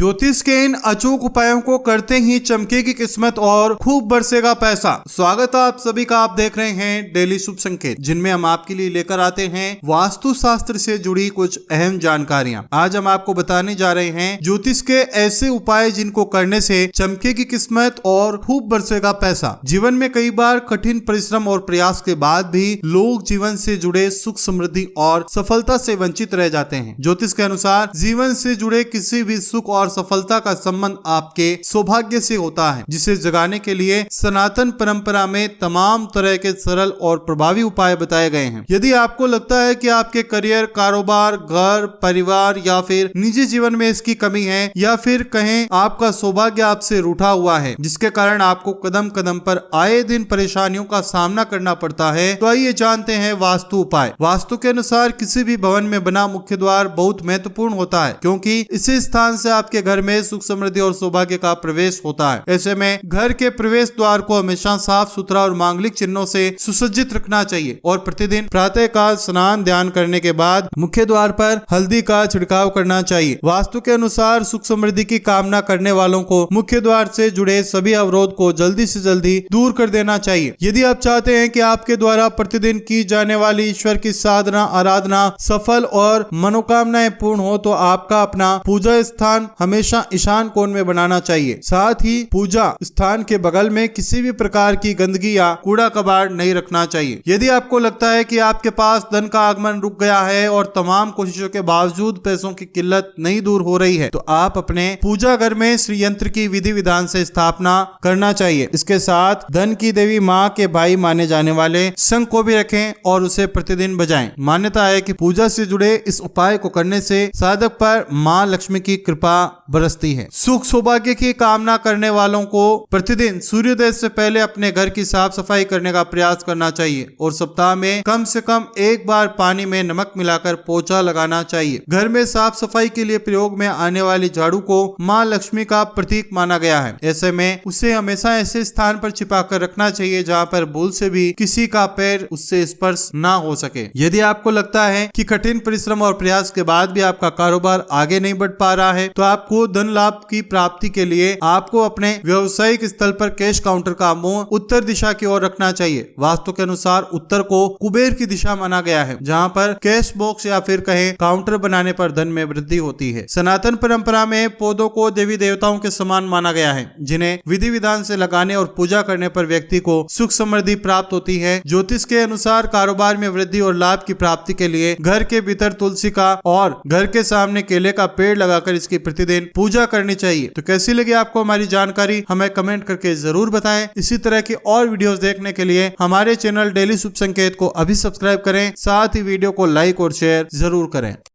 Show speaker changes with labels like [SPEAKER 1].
[SPEAKER 1] ज्योतिष के इन अचूक उपायों को करते ही चमकेगी किस्मत और खूब बरसेगा पैसा। स्वागत है आप सभी का। आप देख रहे हैं डेली शुभ संकेत, जिनमें हम आपके लिए लेकर आते हैं वास्तु शास्त्र से जुड़ी कुछ अहम जानकारियां। आज हम आपको बताने जा रहे हैं ज्योतिष के ऐसे उपाय जिनको करने से चमकेगी किस्मत और खूब बरसेगा पैसा। जीवन में कई बार कठिन परिश्रम और प्रयास के बाद भी लोग जीवन से जुड़े सुख समृद्धि और सफलता से वंचित रह जाते हैं। ज्योतिष के अनुसार जीवन से जुड़े किसी भी सुख और सफलता का संबंध आपके सौभाग्य से होता है, जिसे जगाने के लिए सनातन परंपरा में तमाम तरह के सरल और प्रभावी उपाय बताए गए हैं। यदि आपको लगता है कि आपके करियर, कारोबार, घर, परिवार या फिर निजी जीवन में इसकी कमी है, या फिर कहें आपका सौभाग्य आपसे रूठा हुआ है, जिसके कारण आपको कदम कदम पर आए दिन परेशानियों का सामना करना पड़ता है, तो आइए जानते हैं वास्तु उपाय। वास्तु के अनुसार किसी भी भवन में बना मुख्य द्वार बहुत महत्वपूर्ण होता है, क्योंकि इसी स्थान से आपके घर में सुख समृद्धि और सौभाग्य का प्रवेश होता है। ऐसे में घर के प्रवेश द्वार को हमेशा साफ सुथरा और मांगलिक चिन्हों से सुसज्जित रखना चाहिए और प्रतिदिन प्रातः काल स्नान ध्यान करने के बाद मुख्य द्वार पर हल्दी का छिड़काव करना चाहिए। वास्तु के अनुसार सुख समृद्धि की कामना करने वालों को मुख्य द्वार से जुड़े सभी अवरोध को जल्दी से जल्दी दूर कर देना चाहिए। यदि आप चाहते हैं कि आपके द्वारा प्रतिदिन की जाने वाली ईश्वर की साधना आराधना सफल और मनोकामनाएं पूर्ण हो, तो आपका अपना पूजा स्थान हमेशा ईशान कोण में बनाना चाहिए। साथ ही पूजा स्थान के बगल में किसी भी प्रकार की गंदगी या कूड़ा कबाड़ नहीं रखना चाहिए। यदि आपको लगता है कि आपके पास धन का आगमन रुक गया है और तमाम कोशिशों के बावजूद पैसों की किल्लत नहीं दूर हो रही है, तो आप अपने पूजा घर में श्री यंत्र की विधि विधान से स्थापना करना चाहिए। इसके साथ धन की देवी माँ के भाई माने जाने वाले शंख को भी रखें और उसे प्रतिदिन बजाएं। मान्यता है कि पूजा से जुड़े इस उपाय को करने से साधक पर माँ लक्ष्मी की कृपा बरसती है। सुख सौभाग्य की कामना करने वालों को प्रतिदिन सूर्योदय से पहले अपने घर की साफ सफाई करने का प्रयास करना चाहिए और सप्ताह में कम से कम एक बार पानी में नमक मिलाकर पोछा लगाना चाहिए। घर में साफ सफाई के लिए प्रयोग में आने वाली झाड़ू को माँ लक्ष्मी का प्रतीक माना गया है। ऐसे में उसे हमेशा ऐसे स्थान पर छिपा कर रखना चाहिए जहाँ पर भूल से भी किसी का पैर उससे स्पर्श ना हो सके। यदि आपको लगता है कि कठिन परिश्रम और प्रयास के बाद भी आपका कारोबार आगे नहीं बढ़ पा रहा है, तो आपको धन लाभ की प्राप्ति के लिए आपको अपने व्यवसायिक स्थल पर कैश काउंटर का मुंह उत्तर दिशा की ओर रखना चाहिए। वास्तु के अनुसार उत्तर को कुबेर की दिशा माना गया है, जहां पर कैश बॉक्स या फिर कहें काउंटर बनाने पर धन में वृद्धि होती है। सनातन परंपरा में पौधों को देवी देवताओं के समान माना गया है, जिन्हें विधि विधान से लगाने और पूजा करने पर व्यक्ति को सुख समृद्धि प्राप्त होती है। ज्योतिष के अनुसार कारोबार में वृद्धि और लाभ की प्राप्ति के लिए घर के भीतर तुलसी का और घर के सामने केले का पेड़ लगाकर इसकी प्रतिदिन पूजा करनी चाहिए। तो कैसी लगी आपको हमारी जानकारी, हमें कमेंट करके जरूर बताएं। इसी तरह की और वीडियोस देखने के लिए हमारे चैनल डेली शुभ संकेत को अभी सब्सक्राइब करें, साथ ही वीडियो को लाइक और शेयर जरूर करें।